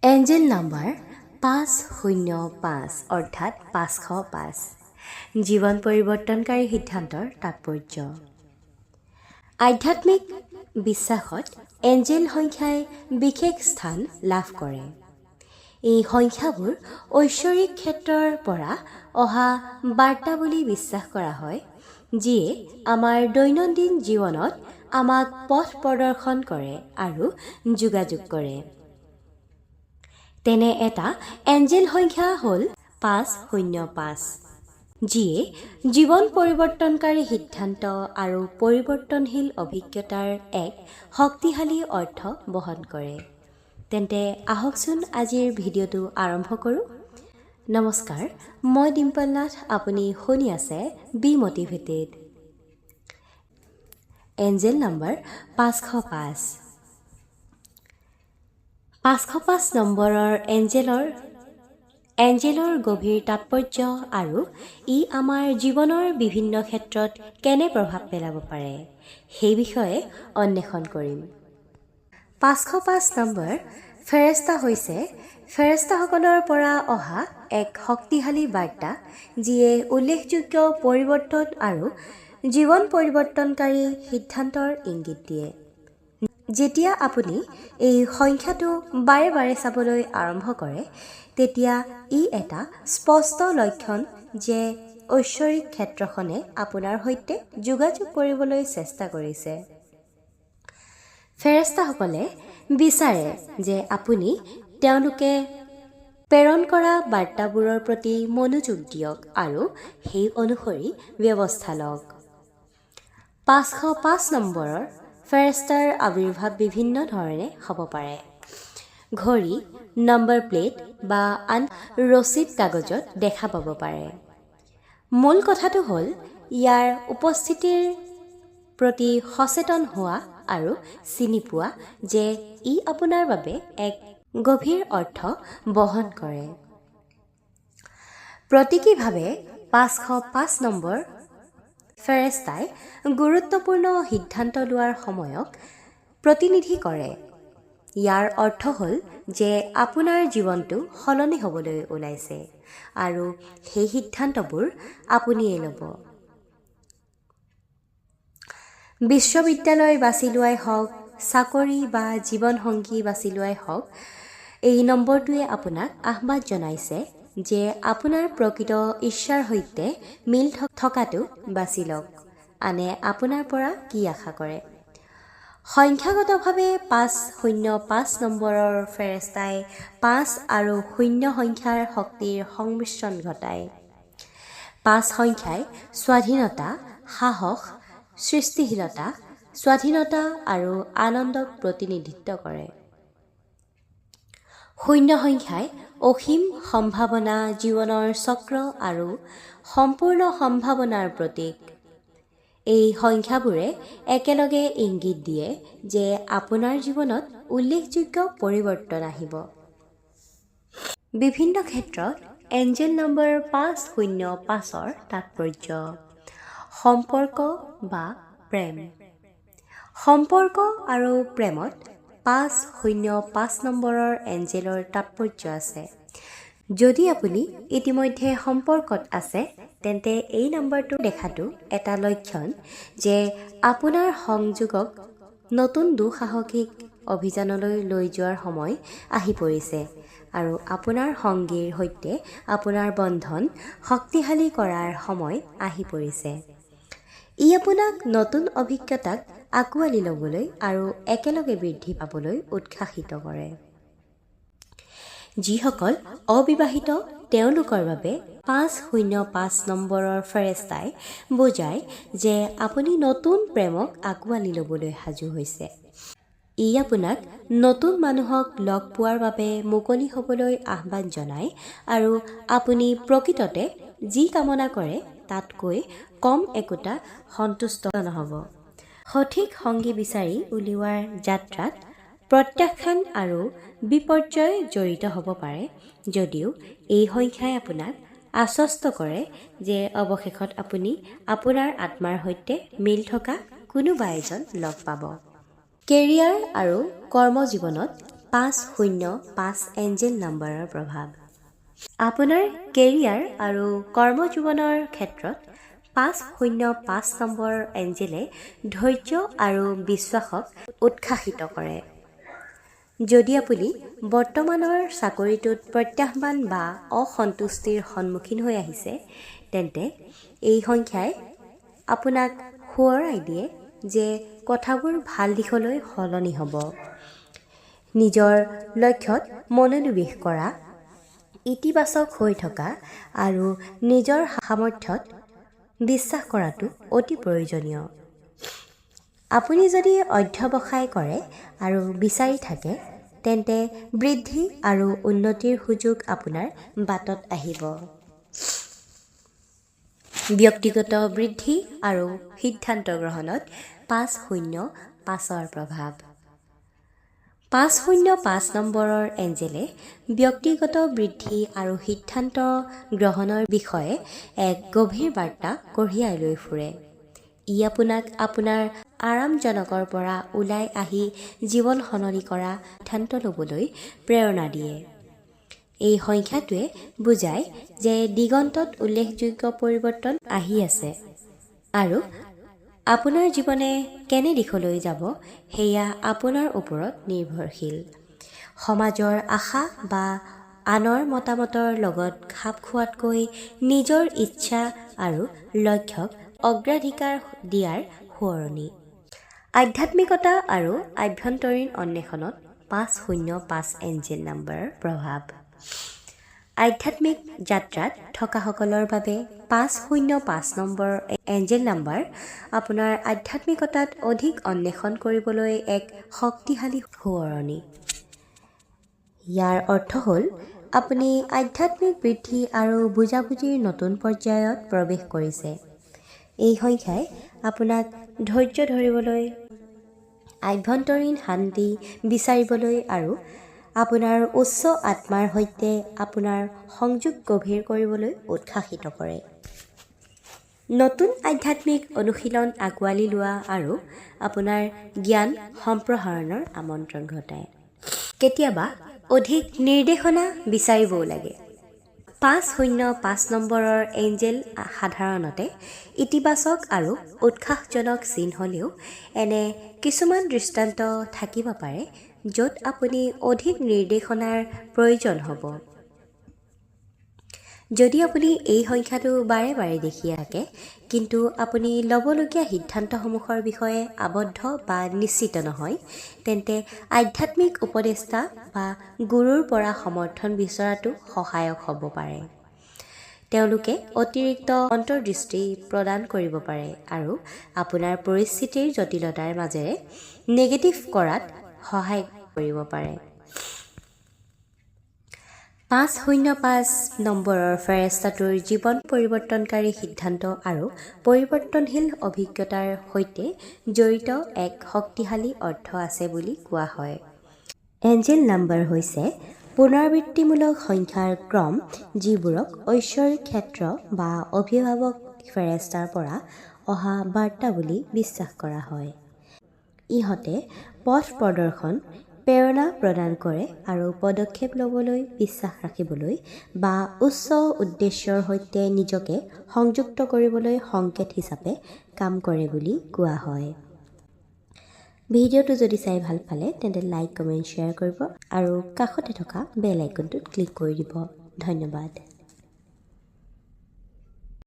Angel number 505 অৰ্থাৎ 505 জীৱন পৰিৱৰ্তনকাৰী সিদ্ধান্তৰ তাৎপৰ্য। আধ্যাত্মিক বিশ্বাসত এঞ্জেল সংখ্যাই বিশেষ স্থান লাভ কৰে। এই সংখ্যাবোৰ ঐশ্বৰিক ক্ষেত্ৰৰ পৰা অহা বাৰ্তা বুলি বিশ্বাস কৰা হয়, যিয়ে আমাৰ দৈনন্দিন জীৱনত আমাক পথ প্ৰদৰ্শন কৰে আৰু যোগাযোগ কৰে। তেনে এটা এঞ্জেল সংখ্যা হ'ল 505, যিয়ে জীৱন পৰিৱৰ্তনকাৰী সিদ্ধান্ত আৰু পৰিৱৰ্তনশীল অভিজ্ঞতাৰ এক শক্তিশালী অৰ্থ বহন কৰে। তেন্তে আহকচোন আজিৰ ভিডিঅ'টো আৰম্ভ কৰোঁ। নমস্কাৰ, মই ডিম্পল নাথ। আপুনি শুনি আছে বি মটিভেটেড। Angel number 505। 505 নম্বৰৰ এঞ্জেলৰ গভীৰ তাৎপৰ্য আৰু ই আমাৰ জীৱনৰ বিভিন্ন ক্ষেত্ৰত কেনে প্ৰভাৱ পেলাব পাৰে সেই বিষয়ে অন্বেষণ কৰিম। 505 নম্বৰ ফেৰেষ্টা হৈছে ফেৰেষ্টাসকলৰ পৰা অহা এক শক্তিশালী বাৰ্তা, যিয়ে উল্লেখযোগ্য পৰিৱৰ্তন আৰু জীৱন পৰিৱৰ্তনকাৰী সিদ্ধান্তৰ ইংগিত দিয়ে। যেতিয়া আপুনি এই সংখ্যাটো বাৰে বাৰে চাবলৈ আৰম্ভ কৰে, তেতিয়া ই এটা স্পষ্ট লক্ষণ যে ঐশ্বৰিক ক্ষেত্ৰখনে আপোনাৰ সৈতে যোগাযোগ কৰিবলৈ চেষ্টা কৰিছে। ফেৰেষ্টাসকলে বিচাৰে যে আপুনি তেওঁলোকে প্ৰেৰণ কৰা বাৰ্তাবোৰৰ প্ৰতি মনোযোগ দিয়ক আৰু সেই অনুসৰি ব্যৱস্থা লওক। 505 নম্বৰৰ ফেৰেষ্টাৰ আবিৰ্ভাৱ বিভিন্ন ধৰণে হ'ব পাৰে। ঘড়ী, নম্বৰ প্লেট বা আন ৰচিদ কাগজত দেখা পাব পাৰে। মূল কথাটো হ'ল ইয়াৰ উপস্থিতিৰ প্ৰতি সচেতন হোৱা আৰু চিনি পোৱা যে ই আপোনাৰ বাবে এক গভীৰ অৰ্থ বহন কৰে। প্ৰতীকীভাৱে 505 নম্বৰ ফেৰেষ্টাই গুৰুত্বপূৰ্ণ সিদ্ধান্ত লোৱাৰ সময়ক প্ৰতিনিধি কৰে। ইয়াৰ অৰ্থ হ'ল যে আপোনাৰ জীৱনটো সলনি হ'বলৈ ওলাইছে আৰু সেই সিদ্ধান্তবোৰ আপুনিয়ে ল'ব। বিশ্ববিদ্যালয় বাছি লোৱাই হওক, চাকৰি বা জীৱনসংগী বাছি লোৱাই হওক, এই নম্বৰটোৱে আপোনাক আহ্বান জনাইছে যে আপোনাৰ প্ৰকৃত ইচ্ছাৰ সৈতে মিল থকাটো বাছি লওক। আনে আপোনাৰ পৰা কি আশা কৰে? সংখ্যাগতভাৱে 505 নম্বৰৰ ফেৰেষ্টাই 5 আৰু 0 সংখ্যাৰ শক্তিৰ সংমিশ্ৰণ ঘটায়। 5 সংখ্যাই স্বাধীনতা, সাহস, সৃষ্টিশীলতা, স্বাধীনতা আৰু আনন্দক প্ৰতিনিধিত্ব কৰে। 0 সংখ্যাই অসীম সম্ভাৱনা, জীৱনৰ চক্ৰ আৰু সম্পূৰ্ণ সম্ভাৱনাৰ প্ৰতীক। এই সংখ্যাবোৰে একেলগে ইংগিত দিয়ে যে আপোনাৰ জীৱনত উল্লেখযোগ্য পৰিৱৰ্তন আহিব। বিভিন্ন ক্ষেত্ৰত এঞ্জেল নম্বৰ 505ৰ তাৎপৰ্য। সম্পৰ্ক বা প্ৰেম। সম্পৰ্ক আৰু প্ৰেমত 505 নম্বৰৰ এঞ্জেলৰ তাৎপৰ্য আছে। যদি আপুনি ইতিমধ্যে সম্পৰ্কত আছে, তেন্তে এই নম্বৰটো দেখাটো এটা লক্ষণ যে আপোনাৰ সংযোগক নতুন দুঃসাহসিক অভিযানলৈ লৈ যোৱাৰ সময় আহি পৰিছে আৰু আপোনাৰ সংগীৰ সৈতে আপোনাৰ বন্ধন শক্তিশালী কৰাৰ সময় আহি পৰিছে। ই আপোনাক নতুন অভিজ্ঞতাক আঁকোৱালি ল'বলৈ আৰু একেলগে বৃদ্ধি পাবলৈ উৎসাহিত কৰে। যিসকল অবিবাহিত, তেওঁলোকৰ বাবে 505 নম্বৰৰ ফেৰেষ্টাই বুজায় যে আপুনি নতুন প্ৰেমক আঁকোৱালি ল'বলৈ সাজু হৈছে। ই আপোনাক নতুন মানুহক লগ পোৱাৰ বাবে মুকলি হ'বলৈ আহ্বান জনায় আৰু আপুনি প্ৰকৃততে যি কামনা কৰে তাতকৈ কম একোটা সন্তুষ্ট নহ'ব। সঠিক সংগী বিচাৰি উলিওৱাৰ যাত্ৰাত প্ৰত্যাখ্যান আৰু বিপৰ্যয় জড়িত হ'ব পাৰে, যদিও এই সংখ্যাই আপোনাক আশ্বস্ত কৰে যে অৱশেষত আপুনি আপোনাৰ আত্মাৰ সৈতে মিল থকা কোনোবা এজন লগ পাব। কেৰিয়াৰ আৰু কৰ্মজীৱনত 505 এঞ্জেল নাম্বাৰৰ প্ৰভাৱ। আপোনাৰ কেৰিয়াৰ আৰু কৰ্মজীৱনৰ ক্ষেত্ৰত 505 নম্বৰ এঞ্জেলে ধৈৰ্য আৰু বিশ্বাসক উৎসাহিত কৰে। যদি আপুনি বৰ্তমানৰ চাকৰিটোত প্ৰত্যাহ্বান বা অসন্তুষ্টিৰ সন্মুখীন হৈ আহিছে, তেন্তে এই সংখ্যাই আপোনাক সোঁৱৰাই দিয়ে যে কথাবোৰ ভাল দিশলৈ সলনি হ'ব। নিজৰ লক্ষ্যত মনোনিৱেশ কৰা, ইতিবাচক হৈ থকা আৰু নিজৰ সামৰ্থ্যত বিশ্বাস কৰাটো অতি প্ৰয়োজনীয়। আপুনি যদি অধ্যৱসায় কৰে আৰু বিচাৰি থাকে, তেন্তে বৃদ্ধি আৰু উন্নতিৰ সুযোগ আপোনাৰ বাটত আহিব। ব্যক্তিগত বৃদ্ধি আৰু সিদ্ধান্ত গ্ৰহণত 505ৰ প্ৰভাৱ। 505 নম্বৰৰ এঞ্জেলে ব্যক্তিগত বৃদ্ধি আৰু সিদ্ধান্ত গ্ৰহণৰ বিষয়ে এক গভীৰ বাৰ্তা কঢ়িয়াই লৈ ফুৰে। ই আপোনাক আপোনাৰ আৰামজনকৰ পৰা ওলাই আহি জীৱন সলনি কৰা সিদ্ধান্ত ল'বলৈ প্ৰেৰণা দিয়ে। এই সংখ্যাটোৱে বুজায় যে দিগন্তত উল্লেখযোগ্য পৰিৱৰ্তন আহি আছে আৰু আপোনাৰ জীৱনে কেনে দিশলৈ যাব সেয়া আপোনাৰ ওপৰত নিৰ্ভৰশীল। সমাজৰ আশা বা আনৰ মতামতৰ লগত খাপ খোৱাতকৈ নিজৰ ইচ্ছা আৰু লক্ষ্যক অগ্ৰাধিকাৰ দিয়াৰ সোঁৱৰণি। আধ্যাত্মিকতা আৰু আভ্যন্তৰীণ অন্বেষণত 505 এঞ্জেল নাম্বাৰৰ প্ৰভাৱ। আধ্যাত্মিক যাত্ৰাত থকাসকলৰ বাবে 505 নম্বৰ এঞ্জেল নাম্বাৰ আপোনাৰ আধ্যাত্মিকতাত অধিক অন্বেষণ কৰিবলৈ এক শক্তিশালী সোঁৱৰণি। ইয়াৰ অৰ্থ হ'ল আপুনি আধ্যাত্মিক বৃদ্ধি আৰু বুজাবুজিৰ নতুন পৰ্যায়ত প্ৰৱেশ কৰিছে। এই সংখ্যাই আপোনাক ধৈৰ্য ধৰিবলৈ, আভ্যন্তৰীণ শান্তি বিচাৰিবলৈ আৰু আপোনাৰ উচ্চ আত্মাৰ সৈতে আপোনাৰ সংযোগ গভীৰ কৰিবলৈ উৎসাহিত কৰে। নতুন আধ্যাত্মিক অনুশীলন আঁকোৱালি লোৱা আৰু আপোনাৰ জ্ঞান সম্প্ৰসাৰণৰ আমন্ত্ৰণ ঘটায়। কেতিয়াবা অধিক নিৰ্দেশনা বিচাৰিবও লাগে। 505 নম্বৰৰ এঞ্জেল সাধাৰণতে ইতিবাচক আৰু উৎসাহজনক চিন হ'লেও এনে কিছুমান দৃষ্টান্ত থাকিব পাৰে য'ত আপুনি অধিক নিৰ্দেশনাৰ প্ৰয়োজন হ'ব। যদি আপুনি এই সংখ্যাটো বাৰে বাৰে দেখি থাকে, কিন্তু আপুনি ল'বলগীয়া সিদ্ধান্তসমূহৰ বিষয়ে আবদ্ধ বা নিশ্চিত নহয়, তেন্তে আধ্যাত্মিক উপদেষ্টা বা গুৰুৰ পৰা সমৰ্থন বিচৰাটো সহায়ক হ'ব পাৰে। তেওঁলোকে অতিৰিক্ত অন্তৰ্দৃষ্টি প্ৰদান কৰিব পাৰে আৰু আপোনাৰ পৰিস্থিতিৰ জটিলতাৰ মাজেৰে নেগেটিভ কৰাত সহায় কৰিব পাৰে। 505 নম্বৰৰ ফেৰেষ্টাটোৰ জীৱন পৰিৱৰ্তনকাৰী সিদ্ধান্ত আৰু পৰিৱৰ্তনশীল অভিজ্ঞতাৰ সৈতে জড়িত এক শক্তিশালী অৰ্থ আছে বুলি কোৱা হয়। এঞ্জেল নাম্বাৰ হৈছে পুনৰাবৃত্তিমূলক সংখ্যাৰ ক্ৰম যিবোৰক ঐশ্বৰিক ক্ষেত্ৰ বা অভিভাৱক ফেৰেষ্টাৰ পৰা অহা বাৰ্তা বুলি বিশ্বাস কৰা হয়। ইহঁতে পথ প্ৰদৰ্শন, প্ৰেৰণা প্ৰদান কৰে আৰু পদক্ষেপ ল'বলৈ, বিশ্বাস ৰাখিবলৈ বা উচ্চ উদ্দেশ্যৰ সৈতে নিজকে সংযুক্ত কৰিবলৈ সংকেত হিচাপে কাম কৰে বুলি কোৱা হয়। ভিডিঅ'টো যদি চাই ভাল পালে তেন্তে লাইক, কমেণ্ট, শ্বেয়াৰ কৰিব আৰু কাষতে থকা বেল আইকনটোত ক্লিক কৰি দিব। ধন্যবাদ।